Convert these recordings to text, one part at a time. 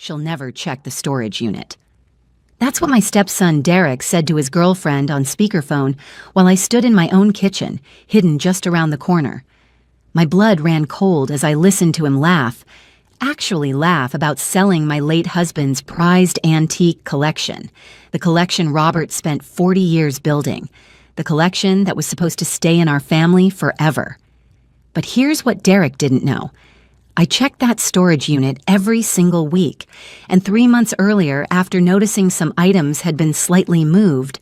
she'll never check the storage unit. That's what my stepson Derek said to his girlfriend on speakerphone while I stood in my own kitchen, hidden just around the corner. My blood ran cold as I listened to him laugh about selling my late husband's prized antique collection, the collection Robert spent 40 years building, the collection that was supposed to stay in our family forever. But here's what Derek didn't know. I checked that storage unit every single week, and 3 months earlier, after noticing some items had been slightly moved,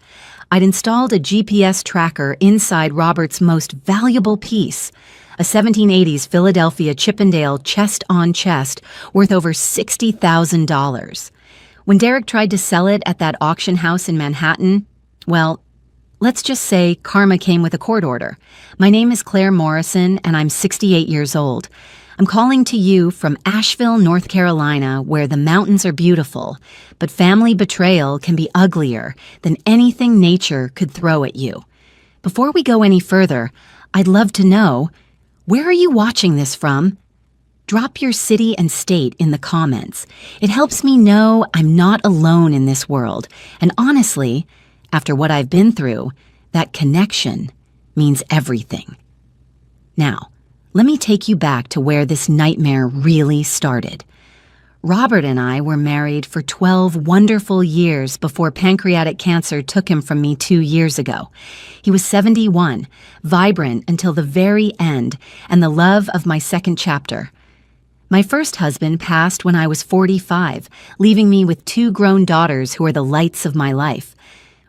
I'd installed a GPS tracker inside Robert's most valuable piece, a 1780s Philadelphia Chippendale chest-on-chest worth over $60,000. When Derek tried to sell it at that auction house in Manhattan, well, let's just say karma came with a court order. My name is Claire Morrison, and I'm 68 years old. I'm calling to you from Asheville, North Carolina, where the mountains are beautiful, but family betrayal can be uglier than anything nature could throw at you. Before we go any further, I'd love to know, where are you watching this from? Drop your city and state in the comments. It helps me know I'm not alone in this world, and honestly, after what I've been through, that connection means everything. Now, let me take you back to where this nightmare really started. Robert and I were married for 12 wonderful years before pancreatic cancer took him from me 2 years ago. He was 71, vibrant until the very end, and the love of my second chapter. My first husband passed when I was 45, leaving me with 2 grown daughters who are the lights of my life.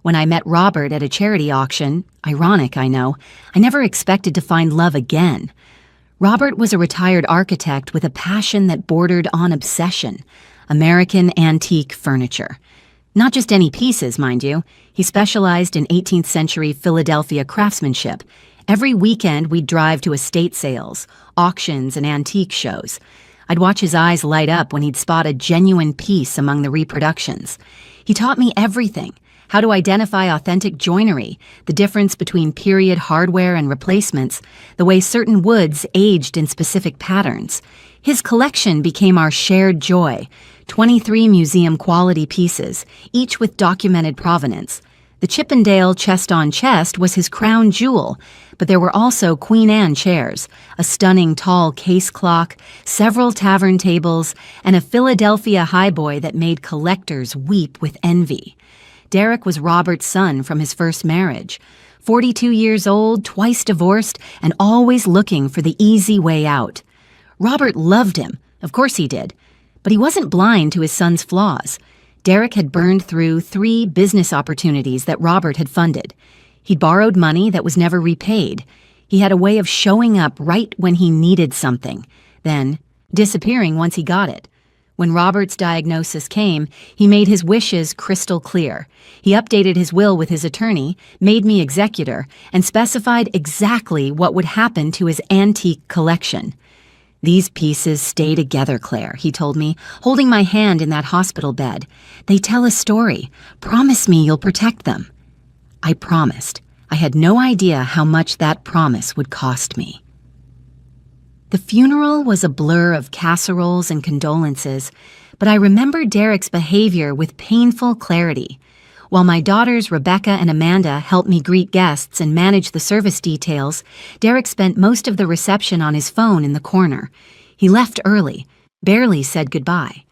When I met Robert at a charity auction, ironic, I know, I never expected to find love again. Robert was a retired architect with a passion that bordered on obsession: American antique furniture. Not just any pieces, mind you. He specialized in 18th century Philadelphia craftsmanship. Every weekend we'd drive to estate sales, auctions, and antique shows. I'd watch his eyes light up when he'd spot a genuine piece among the reproductions. He taught me everything: how to identify authentic joinery, the difference between period hardware and replacements, the way certain woods aged in specific patterns. His collection became our shared joy: 23 museum-quality pieces, each with documented provenance. The Chippendale chest-on-chest was his crown jewel, but there were also Queen Anne chairs, a stunning tall case clock, several tavern tables, and a Philadelphia highboy that made collectors weep with envy. Derek was Robert's son from his first marriage. 42 years old, twice divorced, and always looking for the easy way out. Robert loved him, of course he did, but he wasn't blind to his son's flaws. Derek had burned through 3 business opportunities that Robert had funded. He'd borrowed money that was never repaid. He had a way of showing up right when he needed something, then disappearing once he got it. When Robert's diagnosis came, he made his wishes crystal clear. He updated his will with his attorney, made me executor, and specified exactly what would happen to his antique collection. "These pieces stay together, Claire," he told me, holding my hand in that hospital bed. "They tell a story. Promise me you'll protect them." I promised. I had no idea how much that promise would cost me. The funeral was a blur of casseroles and condolences, but I remember Derek's behavior with painful clarity. While my daughters Rebecca and Amanda helped me greet guests and manage the service details, Derek spent most of the reception on his phone in the corner. He left early, barely said goodbye.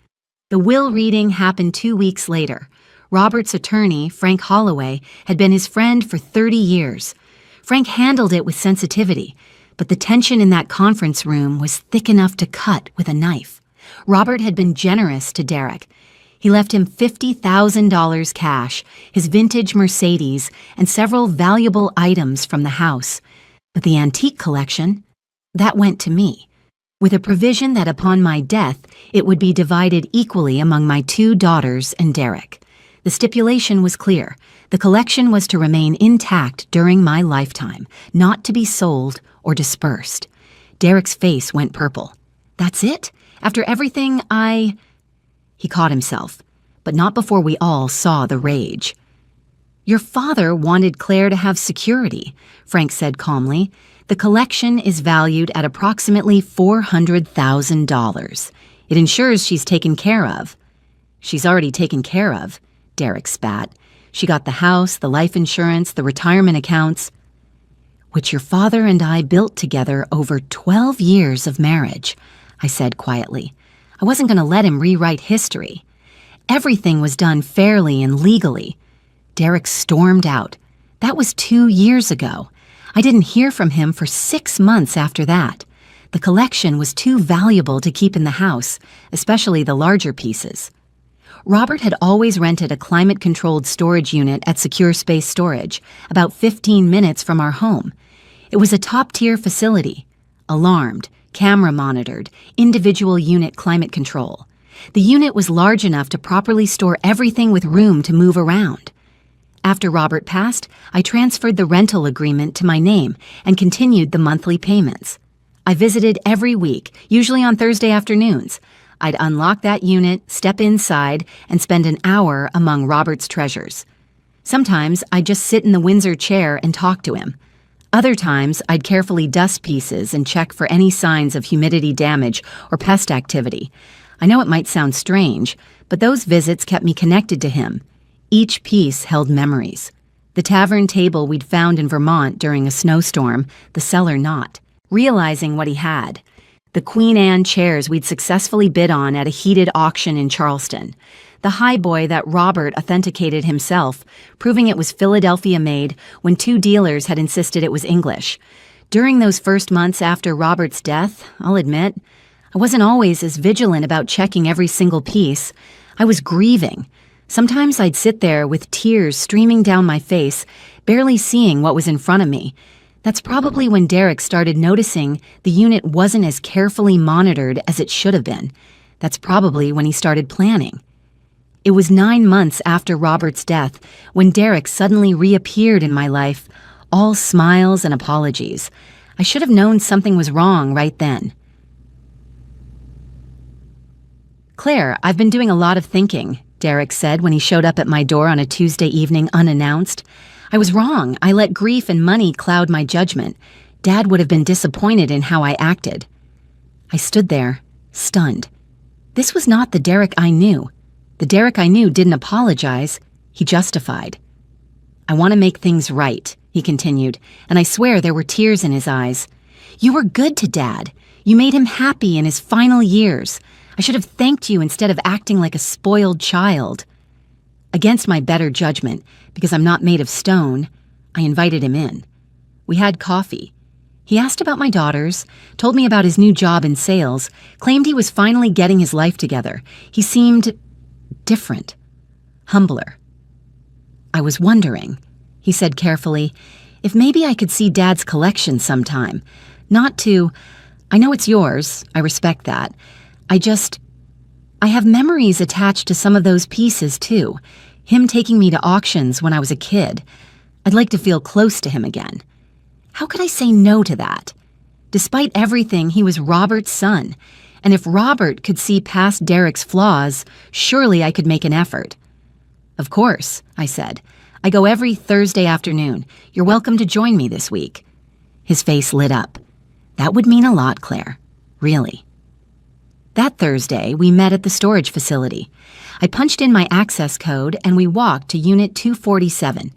The will reading happened 2 weeks later. Robert's attorney, Frank Holloway, had been his friend for 30 years. Frank handled it with sensitivity, but the tension in that conference room was thick enough to cut with a knife. Robert had been generous to Derek. He left him $50,000 cash, his vintage Mercedes, and several valuable items from the house. But the antique collection, that went to me, with a provision that upon my death, it would be divided equally among my 2 daughters and Derek. The stipulation was clear. The collection was to remain intact during my lifetime, not to be sold or dispersed. Derek's face went purple. "That's it? After everything He caught himself, but not before we all saw the rage. "Your father wanted Claire to have security," Frank said calmly. "The collection is valued at approximately $400,000. It ensures she's taken care of." She's already taken care of, Derek spat. She got the house, the life insurance, the retirement accounts, which your father and I built together over 12 years of marriage, I said quietly. I wasn't going to let him rewrite history. Everything was done fairly and legally. Derek stormed out. That was 2 years ago. I didn't hear from him for 6 months after that. The collection was too valuable to keep in the house, especially the larger pieces. Robert had always rented a climate-controlled storage unit at Secure Space Storage, about 15 minutes from our home. It was a top-tier facility, alarmed, camera-monitored, individual unit climate control. The unit was large enough to properly store everything with room to move around. After Robert passed, I transferred the rental agreement to my name and continued the monthly payments. I visited every week, usually on Thursday afternoons. I'd unlock that unit, step inside, and spend an hour among Robert's treasures. Sometimes I'd just sit in the Windsor chair and talk to him. Other times, I'd carefully dust pieces and check for any signs of humidity damage or pest activity. I know it might sound strange, but those visits kept me connected to him. Each piece held memories. The tavern table we'd found in Vermont during a snowstorm, the cellar not. Realizing what he had. The Queen Anne chairs we'd successfully bid on at a heated auction in Charleston. The highboy that Robert authenticated himself, proving it was Philadelphia-made when 2 dealers had insisted it was English. During those first months after Robert's death, I'll admit, I wasn't always as vigilant about checking every single piece. I was grieving. Sometimes I'd sit there with tears streaming down my face, barely seeing what was in front of me. That's probably when Derek started noticing the unit wasn't as carefully monitored as it should have been. That's probably when he started planning. It was 9 months after Robert's death when Derek suddenly reappeared in my life, all smiles and apologies. I should have known something was wrong right then. Claire, I've been doing a lot of thinking, Derek said when he showed up at my door on a Tuesday evening unannounced. I was wrong. I let grief and money cloud my judgment. Dad would have been disappointed in how I acted. I stood there, stunned. This was not the Derek I knew. The Derek I knew didn't apologize. He justified. I want to make things right, he continued, and I swear there were tears in his eyes. You were good to Dad. You made him happy in his final years. I should have thanked you instead of acting like a spoiled child. Against my better judgment, because I'm not made of stone, I invited him in. We had coffee. He asked about my daughters, told me about his new job in sales, claimed he was finally getting his life together. He seemed different, humbler. I was wondering, he said carefully, if maybe I could see Dad's collection sometime. I know it's yours, I respect that. I have memories attached to some of those pieces too. Him taking me to auctions when I was a kid. I'd like to feel close to him again. How could I say no to that? Despite everything, he was Robert's son. And if Robert could see past Derek's flaws, surely I could make an effort. Of course, I said. I go every Thursday afternoon. You're welcome to join me this week. His face lit up. That would mean a lot, Claire. Really. That Thursday, we met at the storage facility. I punched in my access code and we walked to Unit 247.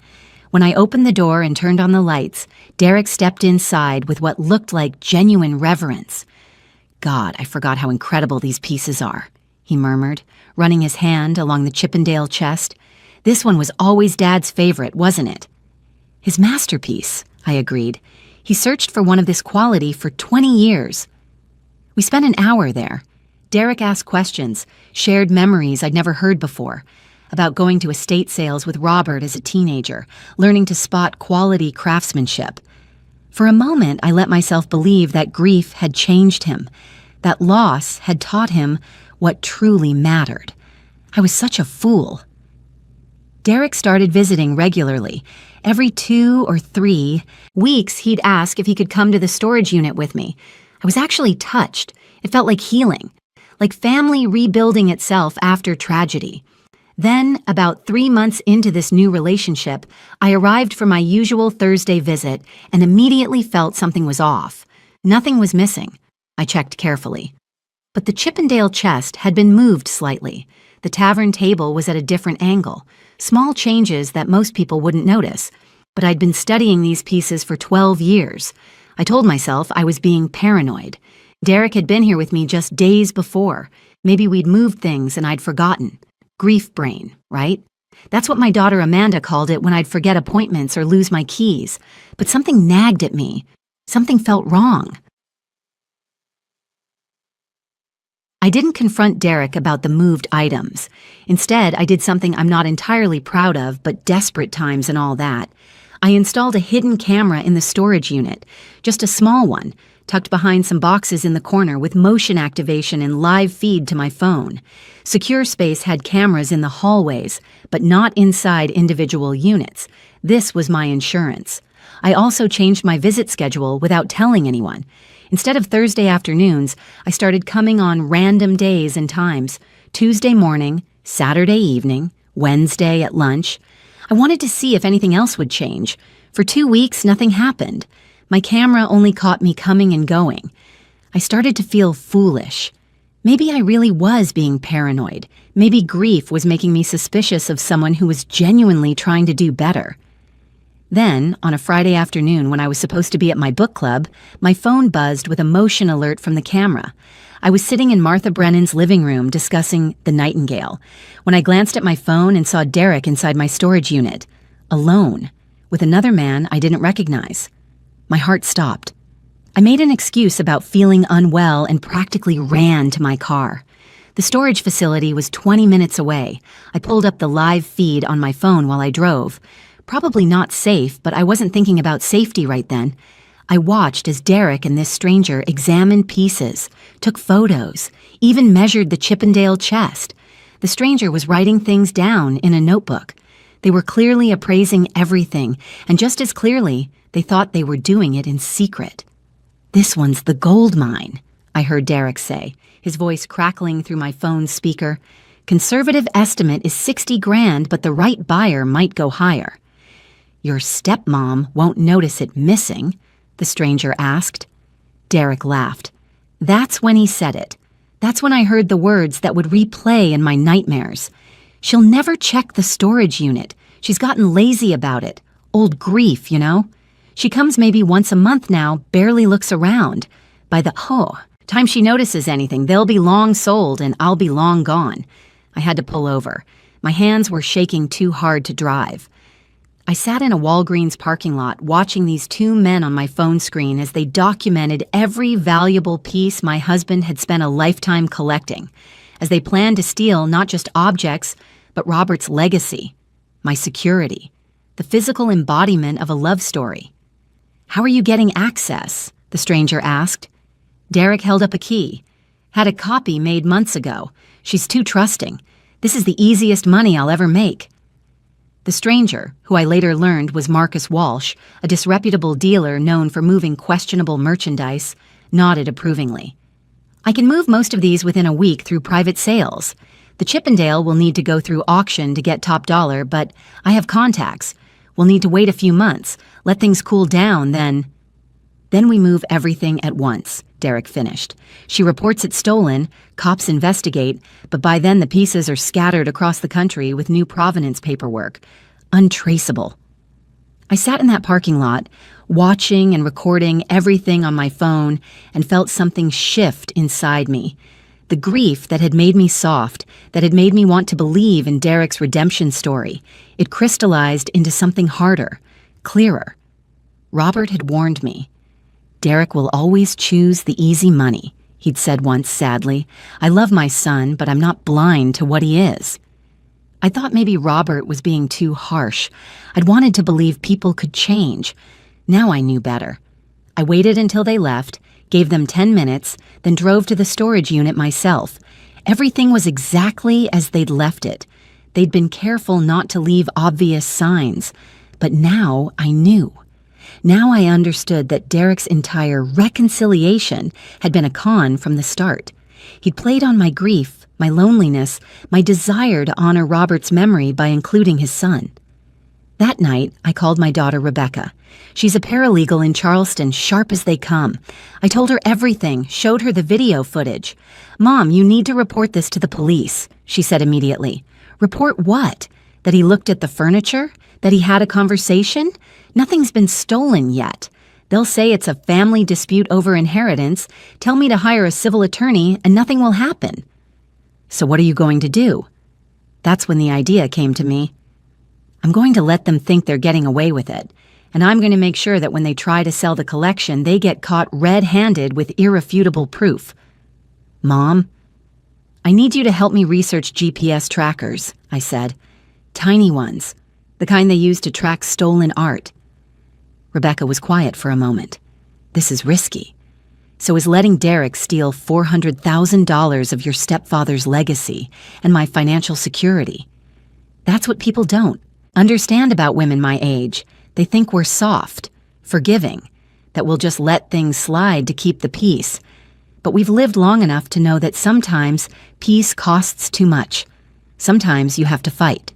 When I opened the door and turned on the lights, Derek stepped inside with what looked like genuine reverence. God, I forgot how incredible these pieces are, he murmured, running his hand along the Chippendale chest. This one was always Dad's favorite, wasn't it? His masterpiece, I agreed. He searched for one of this quality for 20 years. We spent an hour there. Derek asked questions, shared memories I'd never heard before, about going to estate sales with Robert as a teenager, learning to spot quality craftsmanship. For a moment, I let myself believe that grief had changed him, that loss had taught him what truly mattered. I was such a fool. Derek started visiting regularly. Every 2 or 3 weeks, he'd ask if he could come to the storage unit with me. I was actually touched. It felt like healing, like family rebuilding itself after tragedy. Then, about 3 months into this new relationship, I arrived for my usual Thursday visit and immediately felt something was off. Nothing was missing. I checked carefully. But the Chippendale chest had been moved slightly. The tavern table was at a different angle. Small changes that most people wouldn't notice. But I'd been studying these pieces for 12 years. I told myself I was being paranoid. Derek had been here with me just days before. Maybe we'd moved things and I'd forgotten. Grief brain, right? That's what my daughter Amanda called it when I'd forget appointments or lose my keys. But something nagged at me. Something felt wrong. I didn't confront Derek about the moved items. Instead, I did something I'm not entirely proud of, but desperate times and all that. I installed a hidden camera in the storage unit, just a small one, tucked behind some boxes in the corner with motion activation and live feed to my phone. Secure Space had cameras in the hallways, but not inside individual units. This was my insurance. I also changed my visit schedule without telling anyone. Instead of Thursday afternoons, I started coming on random days and times. Tuesday morning, Saturday evening, Wednesday at lunch. I wanted to see if anything else would change. For 2 weeks, nothing happened. My camera only caught me coming and going. I started to feel foolish. Maybe I really was being paranoid. Maybe grief was making me suspicious of someone who was genuinely trying to do better. Then, on a Friday afternoon when I was supposed to be at my book club, my phone buzzed with a motion alert from the camera. I was sitting in Martha Brennan's living room discussing The Nightingale, when I glanced at my phone and saw Derek inside my storage unit, alone, with another man I didn't recognize. My heart stopped. I made an excuse about feeling unwell and practically ran to my car. The storage facility was 20 minutes away. I pulled up the live feed on my phone while I drove. Probably not safe, but I wasn't thinking about safety right then. I watched as Derek and this stranger examined pieces, took photos, even measured the Chippendale chest. The stranger was writing things down in a notebook. They were clearly appraising everything, and just as clearly, they thought they were doing it in secret. "This one's the gold mine," I heard Derek say, his voice crackling through my phone's speaker. "Conservative estimate is 60 grand, but the right buyer might go higher." "Your stepmom won't notice it missing?" the stranger asked. Derek laughed. That's when he said it. That's when I heard the words that would replay in my nightmares. "She'll never check the storage unit. She's gotten lazy about it. Old grief, you know? She comes maybe once a month now, barely looks around. By the time she notices anything, they'll be long sold and I'll be long gone." I had to pull over. My hands were shaking too hard to drive. I sat in a Walgreens parking lot watching these two men on my phone screen as they documented every valuable piece my husband had spent a lifetime collecting, as they planned to steal not just objects, but Robert's legacy, my security, the physical embodiment of a love story. "How are you getting access?" the stranger asked. Derek held up a key. "Had a copy made months ago. She's too trusting. This is the easiest money I'll ever make." The stranger, who I later learned was Marcus Walsh, a disreputable dealer known for moving questionable merchandise, nodded approvingly. "I can move most of these within a week through private sales. The Chippendale will need to go through auction to get top dollar, but I have contacts. We'll need to wait a few months, let things cool down, then we move everything at once," Derek finished. "She reports it stolen, cops investigate, but by then the pieces are scattered across the country with new provenance paperwork. Untraceable." I sat in that parking lot, watching and recording everything on my phone, and felt something shift inside me. The grief that had made me soft, that had made me want to believe in Derek's redemption story, it crystallized into something harder, clearer. Robert had warned me. "Derek will always choose the easy money," he'd said once sadly. "I love my son, but I'm not blind to what he is." I thought maybe Robert was being too harsh. I'd wanted to believe people could change. Now I knew better. I waited until they left, gave them 10 minutes, then drove to the storage unit myself. Everything was exactly as they'd left it. They'd been careful not to leave obvious signs. But now I knew. Now I understood that Derek's entire reconciliation had been a con from the start. He'd played on my grief, my loneliness, my desire to honor Robert's memory by including his son. That night, I called my daughter Rebecca. She's a paralegal in Charleston, sharp as they come. I told her everything, showed her the video footage. "Mom, you need to report this to the police," she said immediately. Report what? That he looked at the furniture? That he had a conversation? Nothing's been stolen yet. They'll say it's a family dispute over inheritance, tell me to hire a civil attorney, and nothing will happen. So what are you going to do? That's when the idea came to me. I'm going to let them think they're getting away with it, and I'm going to make sure that when they try to sell the collection, they get caught red-handed with irrefutable proof. Mom, I need you to help me research GPS trackers, I said. Tiny ones, the kind they use to track stolen art. Rebecca was quiet for a moment. This is risky. So is letting Derek steal $400,000 of your stepfather's legacy and my financial security. That's what people don't understand about women my age. They think we're soft, forgiving, that we'll just let things slide to keep the peace. But we've lived long enough to know that sometimes peace costs too much. Sometimes you have to fight.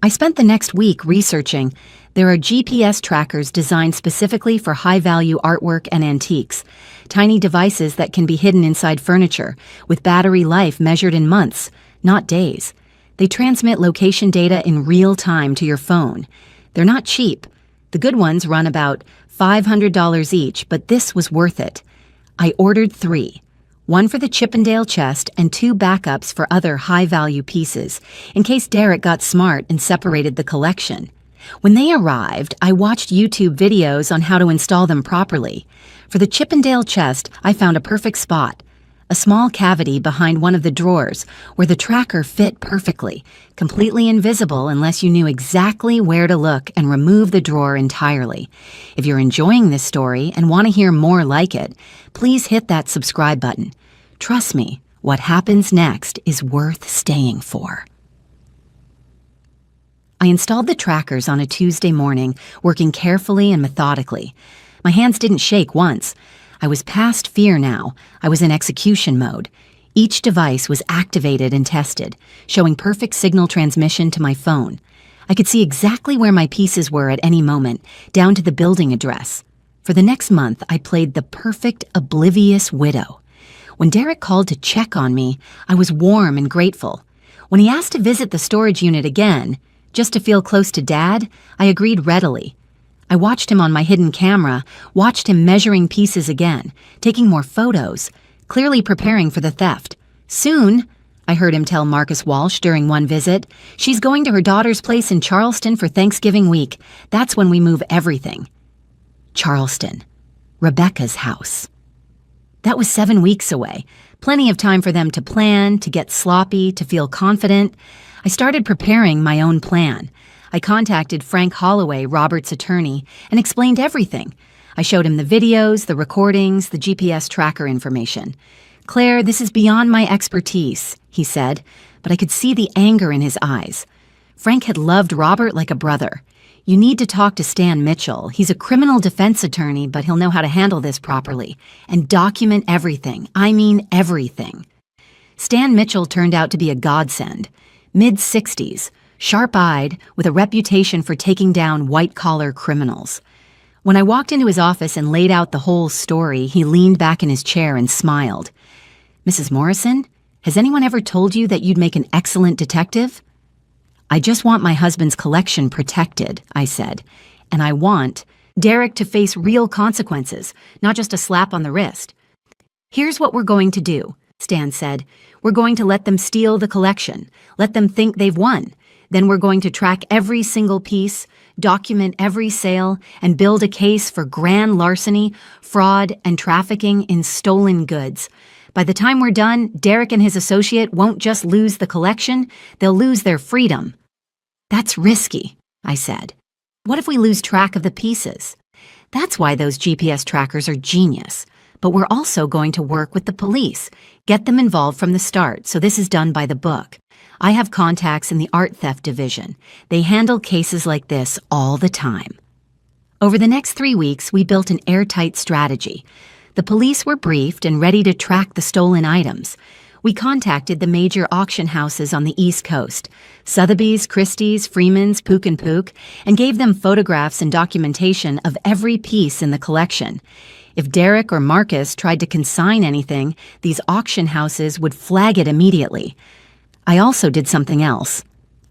I spent the next week researching. There are GPS trackers designed specifically for high-value artwork and antiques, tiny devices that can be hidden inside furniture, with battery life measured in months, not days. They transmit location data in real time to your phone. They're not cheap. The good ones run about $500 each, but this was worth it. I ordered 3. 1 for the Chippendale chest and 2 backups for other high-value pieces, in case Derek got smart and separated the collection. When they arrived, I watched YouTube videos on how to install them properly. For the Chippendale chest, I found a perfect spot, a small cavity behind one of the drawers where the tracker fit perfectly, completely invisible unless you knew exactly where to look and remove the drawer entirely. If you're enjoying this story and want to hear more like it, please hit that subscribe button. Trust me, what happens next is worth staying for. I installed the trackers on a Tuesday morning, working carefully and methodically. My hands didn't shake once. I was past fear now. I was in execution mode. Each device was activated and tested, showing perfect signal transmission to my phone. I could see exactly where my pieces were at any moment, down to the building address. For the next month, I played the perfect oblivious widow. When Derek called to check on me, I was warm and grateful. When he asked to visit the storage unit again, just to feel close to Dad, I agreed readily. I watched him on my hidden camera, watched him measuring pieces again, taking more photos, clearly preparing for the theft. Soon, I heard him tell Marcus Walsh during one visit, she's going to her daughter's place in Charleston for Thanksgiving week. That's when we move everything. Charleston. Rebecca's house. That was 7 weeks away. Plenty of time for them to plan, to get sloppy, to feel confident. I started preparing my own plan. I contacted Frank Holloway, Robert's attorney, and explained everything. I showed him the videos, the recordings, the GPS tracker information. Claire, this is beyond my expertise, he said, but I could see the anger in his eyes. Frank had loved Robert like a brother. You need to talk to Stan Mitchell. He's a criminal defense attorney, but he'll know how to handle this properly. And document everything. I mean everything. Stan Mitchell turned out to be a godsend. Mid-60s, sharp-eyed, with a reputation for taking down white-collar criminals. When I walked into his office and laid out the whole story, he leaned back in his chair and smiled. Mrs. Morrison, has anyone ever told you that you'd make an excellent detective? I just want my husband's collection protected, I said, and I want Derek to face real consequences, not just a slap on the wrist. Here's what we're going to do, Stan said. We're going to let them steal the collection, let them think they've won. Then we're going to track every single piece, document every sale, and build a case for grand larceny, fraud, and trafficking in stolen goods. By the time we're done, Derek and his associate won't just lose the collection, they'll lose their freedom. That's risky, I said. What if we lose track of the pieces? That's why those GPS trackers are genius. But we're also going to work with the police, get them involved from the start, so this is done by the book. I have contacts in the art theft division. They handle cases like this all the time. Over the next 3 weeks, we built an airtight strategy. The police were briefed and ready to track the stolen items. We contacted the major auction houses on the East Coast, Sotheby's, Christie's, Freeman's, Pook & Pook, and gave them photographs and documentation of every piece in the collection. If Derek or Marcus tried to consign anything, these auction houses would flag it immediately. I also did something else.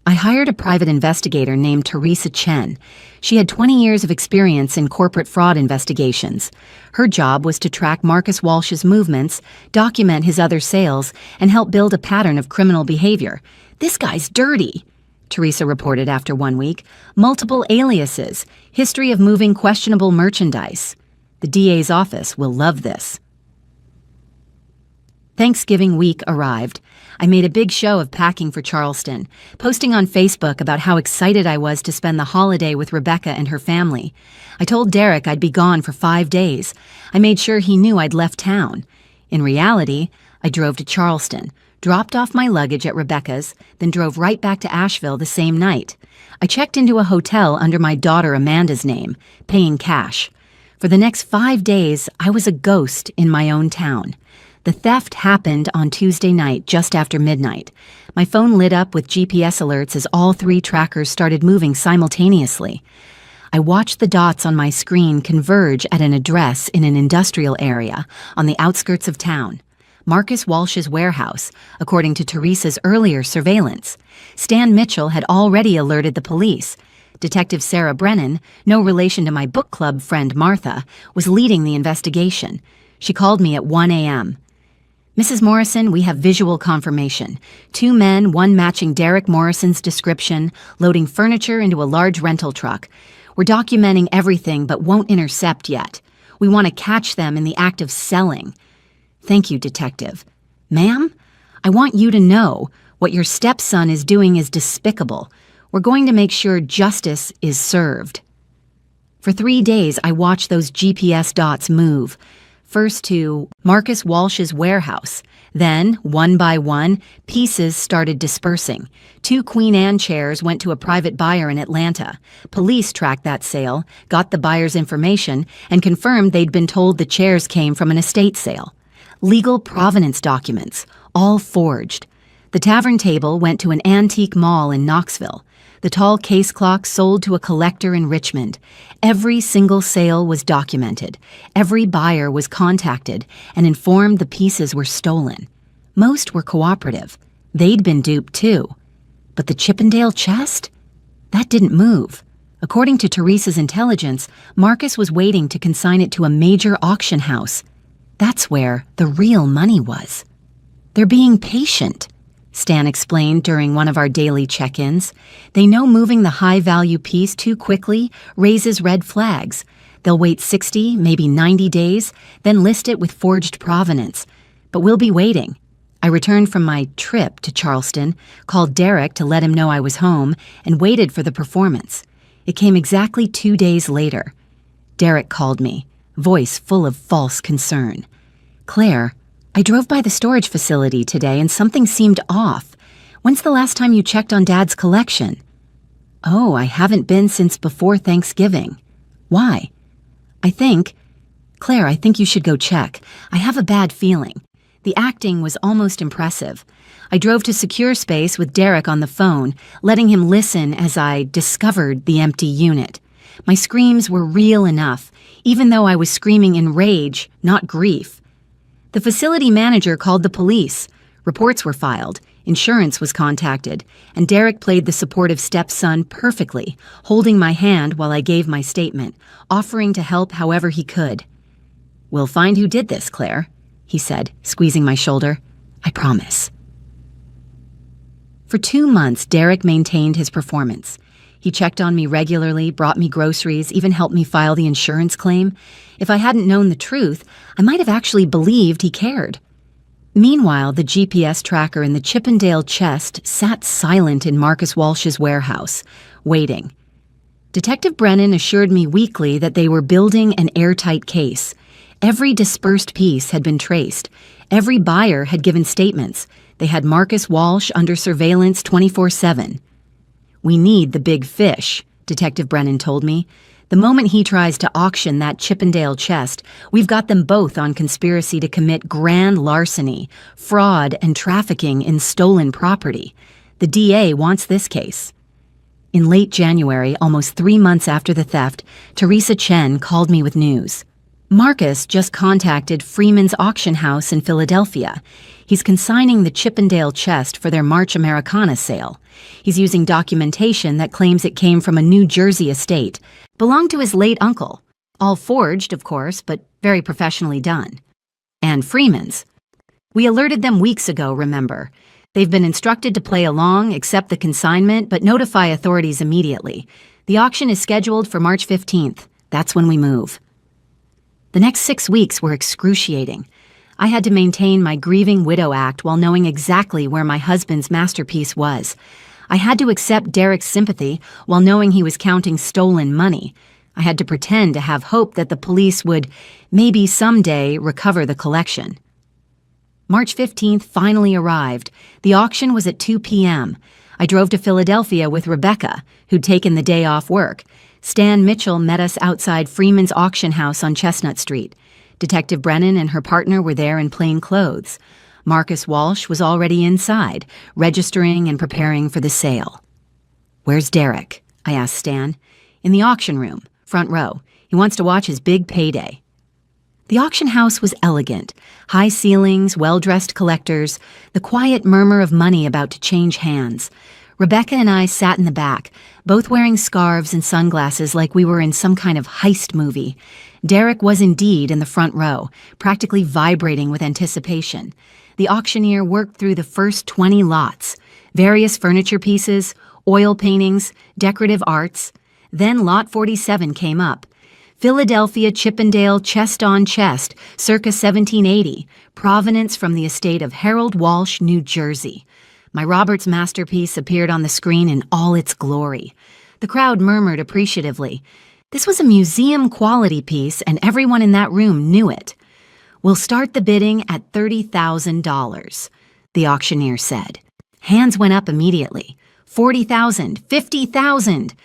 I hired a private investigator named Teresa Chen. She had 20 years of experience in corporate fraud investigations. Her job was to track Marcus Walsh's movements, document his other sales, and help build a pattern of criminal behavior. "This guy's dirty," Teresa reported after 1 week. "Multiple aliases, history of moving questionable merchandise. The DA's office will love this." Thanksgiving week arrived. I made a big show of packing for Charleston, posting on Facebook about how excited I was to spend the holiday with Rebecca and her family. I told Derek I'd be gone for 5 days. I made sure he knew I'd left town. In reality, I drove to Charleston, dropped off my luggage at Rebecca's, then drove right back to Asheville the same night. I checked into a hotel under my daughter Amanda's name, paying cash. For the next 5 days, I was a ghost in my own town. The theft happened on Tuesday night, just after midnight. My phone lit up with GPS alerts as all 3 trackers started moving simultaneously. I watched the dots on my screen converge at an address in an industrial area on the outskirts of town. Marcus Walsh's warehouse, according to Teresa's earlier surveillance. Stan Mitchell had already alerted the police. Detective Sarah Brennan, no relation to my book club friend Martha, was leading the investigation. She called me at 1 a.m. "Mrs. Morrison, we have visual confirmation. 2 men, one matching Derek Morrison's description, loading furniture into a large rental truck. We're documenting everything but won't intercept yet. We want to catch them in the act of selling." "Thank you, Detective." "Ma'am, I want you to know what your stepson is doing is despicable. We're going to make sure justice is served." For 3 days, I watched those GPS dots move. First to Marcus Walsh's warehouse. Then, one by one, pieces started dispersing. 2 Queen Anne chairs went to a private buyer in Atlanta. Police tracked that sale, got the buyer's information, and confirmed they'd been told the chairs came from an estate sale. Legal provenance documents, all forged. The tavern table went to an antique mall in Knoxville. The tall case clock sold to a collector in Richmond. Every single sale was documented. Every buyer was contacted and informed the pieces were stolen. Most were cooperative. They'd been duped too. But the Chippendale chest? That didn't move. According to Teresa's intelligence, Marcus was waiting to consign it to a major auction house. That's where the real money was. "They're being patient," Stan explained during one of our daily check-ins. "They know moving the high-value piece too quickly raises red flags. They'll wait 60, maybe 90 days, then list it with forged provenance. But we'll be waiting." I returned from my trip to Charleston, called Derek to let him know I was home, and waited for the performance. It came exactly 2 days later. Derek called me, voice full of false concern. "Claire, I drove by the storage facility today and something seemed off. When's the last time you checked on Dad's collection?" "Oh, I haven't been since before Thanksgiving." "Why?" Claire, I think you should go check. I have a bad feeling." The acting was almost impressive. I drove to Secure Space with Derek on the phone, letting him listen as I discovered the empty unit. My screams were real enough, even though I was screaming in rage, not grief. The facility manager called the police. Reports were filed, insurance was contacted, and Derek played the supportive stepson perfectly, holding my hand while I gave my statement, offering to help however he could. "We'll find who did this, Claire," he said, squeezing my shoulder. "I promise." For 2 months, Derek maintained his performance. He checked on me regularly, brought me groceries, even helped me file the insurance claim. If I hadn't known the truth, I might have actually believed he cared. Meanwhile, the GPS tracker in the Chippendale chest sat silent in Marcus Walsh's warehouse, waiting. Detective Brennan assured me weekly that they were building an airtight case. Every dispersed piece had been traced. Every buyer had given statements. They had Marcus Walsh under surveillance 24/7. "We need the big fish," Detective Brennan told me. "The moment he tries to auction that Chippendale chest, we've got them both on conspiracy to commit grand larceny, fraud, and trafficking in stolen property. The DA wants this case." In late January, almost 3 months after the theft, Teresa Chen called me with news. Marcus just contacted Freeman's Auction House in Philadelphia. He's consigning the Chippendale chest for their March Americana sale. He's using documentation that claims it came from a New Jersey estate, belonged to his late uncle. All forged, of course, but very professionally done. And Freeman's. We alerted them weeks ago, remember. They've been instructed to play along, accept the consignment, but notify authorities immediately. The auction is scheduled for March 15th. That's when we move. The next 6 weeks were excruciating. I had to maintain my grieving widow act while knowing exactly where my husband's masterpiece was. I had to accept Derek's sympathy while knowing he was counting stolen money. I had to pretend to have hope that the police would, maybe someday, recover the collection. March 15th finally arrived. The auction was at 2 p.m. I drove to Philadelphia with Rebecca, who'd taken the day off work. Stan Mitchell met us outside Freeman's auction house on Chestnut Street. Detective Brennan and her partner were there in plain clothes. Marcus Walsh was already inside, registering and preparing for the sale. "Where's Derek?" I asked Stan. "In the auction room, front row. He wants to watch his big payday." The auction house was elegant. High ceilings, well-dressed collectors, the quiet murmur of money about to change hands. Rebecca and I sat in the back, both wearing scarves and sunglasses like we were in some kind of heist movie. Derek was indeed in the front row, practically vibrating with anticipation. The auctioneer worked through the first 20 lots, various furniture pieces, oil paintings, decorative arts. Then Lot 47 came up. Philadelphia Chippendale chest on chest, circa 1780, provenance from the estate of Harold Walsh, New Jersey. My Roberts masterpiece appeared on the screen in all its glory. The crowd murmured appreciatively. This was a museum-quality piece, and everyone in that room knew it. "We'll start the bidding at $30,000, the auctioneer said. Hands went up immediately. $40,000, $50,000.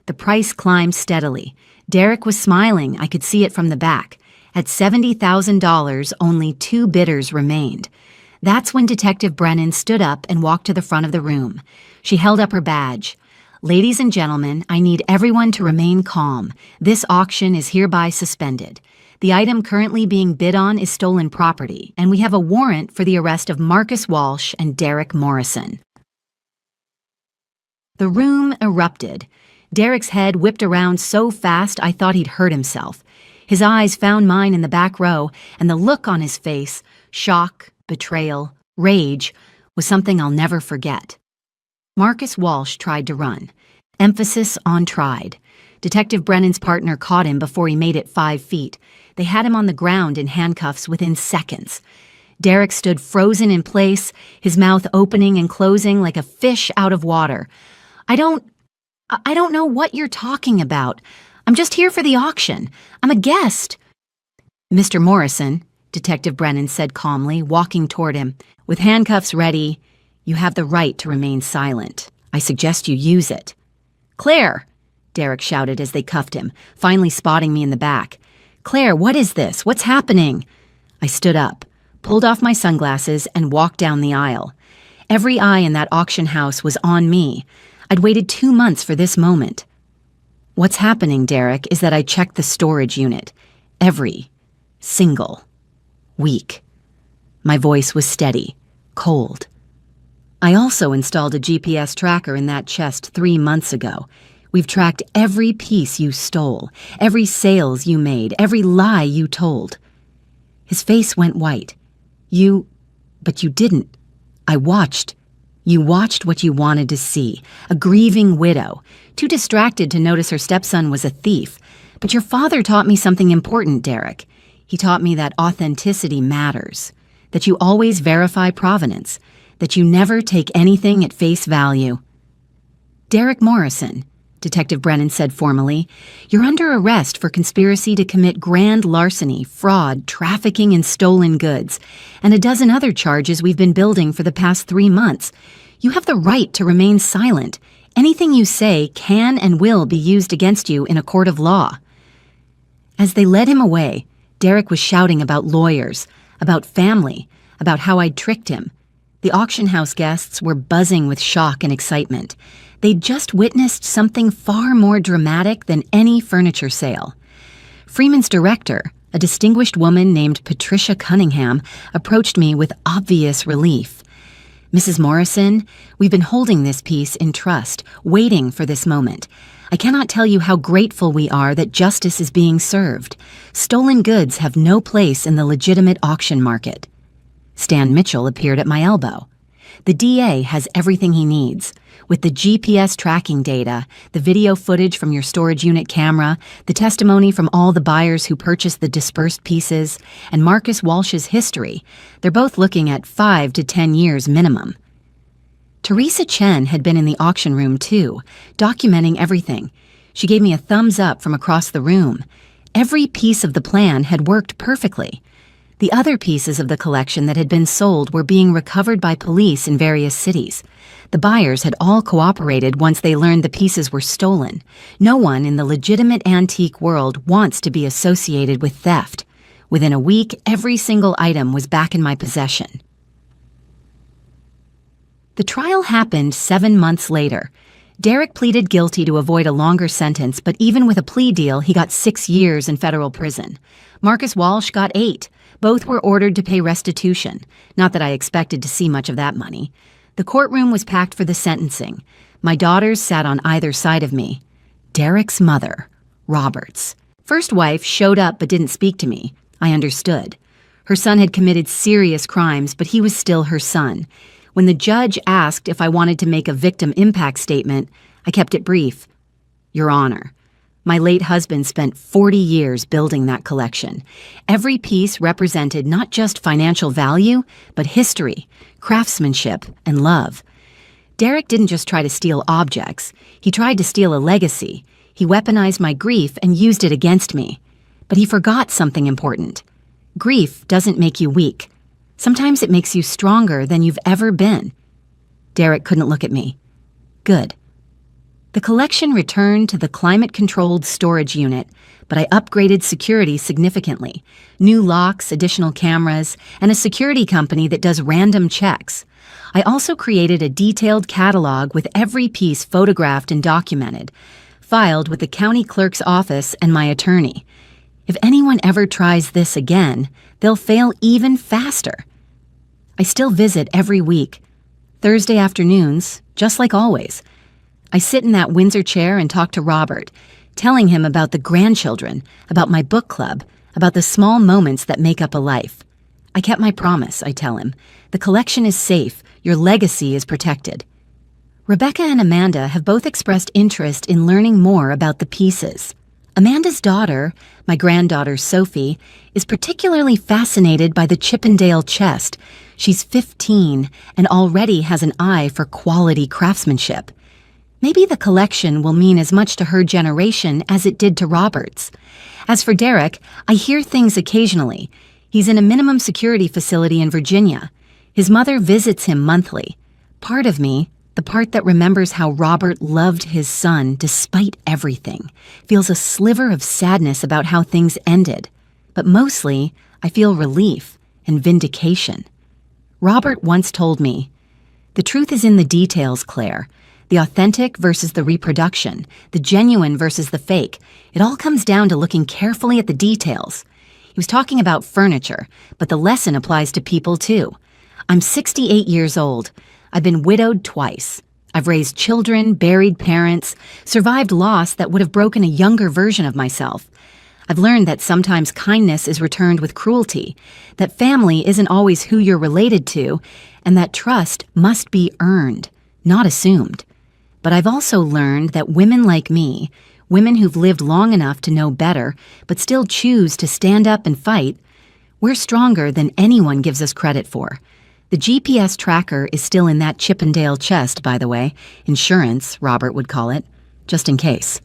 The price climbed steadily. Derek was smiling, I could see it from the back. At $70,000, only 2 bidders remained. That's when Detective Brennan stood up and walked to the front of the room. She held up her badge. "Ladies and gentlemen, I need everyone to remain calm. This auction is hereby suspended. The item currently being bid on is stolen property, and we have a warrant for the arrest of Marcus Walsh and Derek Morrison." The room erupted. Derek's head whipped around so fast I thought he'd hurt himself. His eyes found mine in the back row, and the look on his face, shock, betrayal, rage, was something I'll never forget. Marcus Walsh tried to run. Emphasis on tried. Detective Brennan's partner caught him before he made it 5 feet. They had him on the ground in handcuffs within seconds. Derek stood frozen in place, his mouth opening and closing like a fish out of water. I don't know what you're talking about. I'm just here for the auction. I'm a guest." "Mr. Morrison," Detective Brennan said calmly, walking toward him. "With handcuffs ready, you have the right to remain silent. I suggest you use it." "Claire!" Derek shouted as they cuffed him, finally spotting me in the back. "Claire, what is this? What's happening?" I stood up, pulled off my sunglasses, and walked down the aisle. Every eye in that auction house was on me. I'd waited 2 months for this moment. "What's happening, Derek, is that I checked the storage unit. Every single week." My voice was steady, cold. "I also installed a GPS tracker in that chest 3 months ago. We've tracked every piece you stole, every sales you made, every lie you told." His face went white. But you didn't. I watched. You watched what you wanted to see, a grieving widow, too distracted to notice her stepson was a thief. But your father taught me something important, Derek. He taught me that authenticity matters, that you always verify provenance, that you never take anything at face value. "Derek Morrison," Detective Brennan said formally, "you're under arrest for conspiracy to commit grand larceny, fraud, trafficking in stolen goods, and a dozen other charges we've been building for the past 3 months. You have the right to remain silent. Anything you say can and will be used against you in a court of law." As they led him away, Derek was shouting about lawyers, about family, about how I'd tricked him. The auction house guests were buzzing with shock and excitement. They'd just witnessed something far more dramatic than any furniture sale. Freeman's director, a distinguished woman named Patricia Cunningham approached me with obvious relief. "Mrs. Morrison, we've been holding this piece in trust, waiting for this moment. I cannot tell you how grateful we are that justice is being served. Stolen goods have no place in the legitimate auction market." Stan Mitchell appeared at my elbow. "The DA has everything he needs. With the GPS tracking data, the video footage from your storage unit camera, the testimony from all the buyers who purchased the dispersed pieces, and Marcus Walsh's history, they're both looking at 5 to 10 years minimum." Teresa Chen had been in the auction room too, documenting everything. She gave me a thumbs up from across the room. Every piece of the plan had worked perfectly. The other pieces of the collection that had been sold were being recovered by police in various cities. The buyers had all cooperated once they learned the pieces were stolen. No one in the legitimate antique world wants to be associated with theft. Within a week, every single item was back in my possession. The trial happened 7 months later. Derek pleaded guilty to avoid a longer sentence, but even with a plea deal, he got 6 years in federal prison. Marcus Walsh got 8. Both were ordered to pay restitution. Not that I expected to see much of that money. The courtroom was packed for the sentencing. My daughters sat on either side of me. Derek's mother, Roberts. First wife showed up but didn't speak to me. I understood. Her son had committed serious crimes, but he was still her son. When the judge asked if I wanted to make a victim impact statement, I kept it brief. "Your Honor, my late husband spent 40 years building that collection. Every piece represented not just financial value, but history, craftsmanship, and love. Derek didn't just try to steal objects. He tried to steal a legacy. He weaponized my grief and used it against me. But he forgot something important. Grief doesn't make you weak. Sometimes it makes you stronger than you've ever been." Derek couldn't look at me. Good. The collection returned to the climate-controlled storage unit, but I upgraded security significantly. New locks, additional cameras, and a security company that does random checks. I also created a detailed catalog with every piece photographed and documented, filed with the county clerk's office and my attorney. If anyone ever tries this again, they'll fail even faster. I still visit every week. Thursday afternoons, just like always. I sit in that Windsor chair and talk to Robert, telling him about the grandchildren, about my book club, about the small moments that make up a life. I kept my promise, I tell him. The collection is safe. Your legacy is protected. Rebecca and Amanda have both expressed interest in learning more about the pieces. Amanda's daughter, my granddaughter Sophie, is particularly fascinated by the Chippendale chest. She's 15 and already has an eye for quality craftsmanship. Maybe the collection will mean as much to her generation as it did to Robert's. As for Derek, I hear things occasionally. He's in a minimum security facility in Virginia. His mother visits him monthly. Part of me, the part that remembers how Robert loved his son despite everything, feels a sliver of sadness about how things ended. But mostly, I feel relief and vindication. Robert once told me, "The truth is in the details, Claire. The authentic versus the reproduction, the genuine versus the fake. It all comes down to looking carefully at the details." He was talking about furniture, but the lesson applies to people too. I'm 68 years old. I've been widowed twice. I've raised children, buried parents, survived loss that would have broken a younger version of myself. I've learned that sometimes kindness is returned with cruelty, that family isn't always who you're related to, and that trust must be earned, not assumed. But I've also learned that women like me, women who've lived long enough to know better, but still choose to stand up and fight, we're stronger than anyone gives us credit for. The GPS tracker is still in that Chippendale chest, by the way. Insurance, Robert would call it, just in case.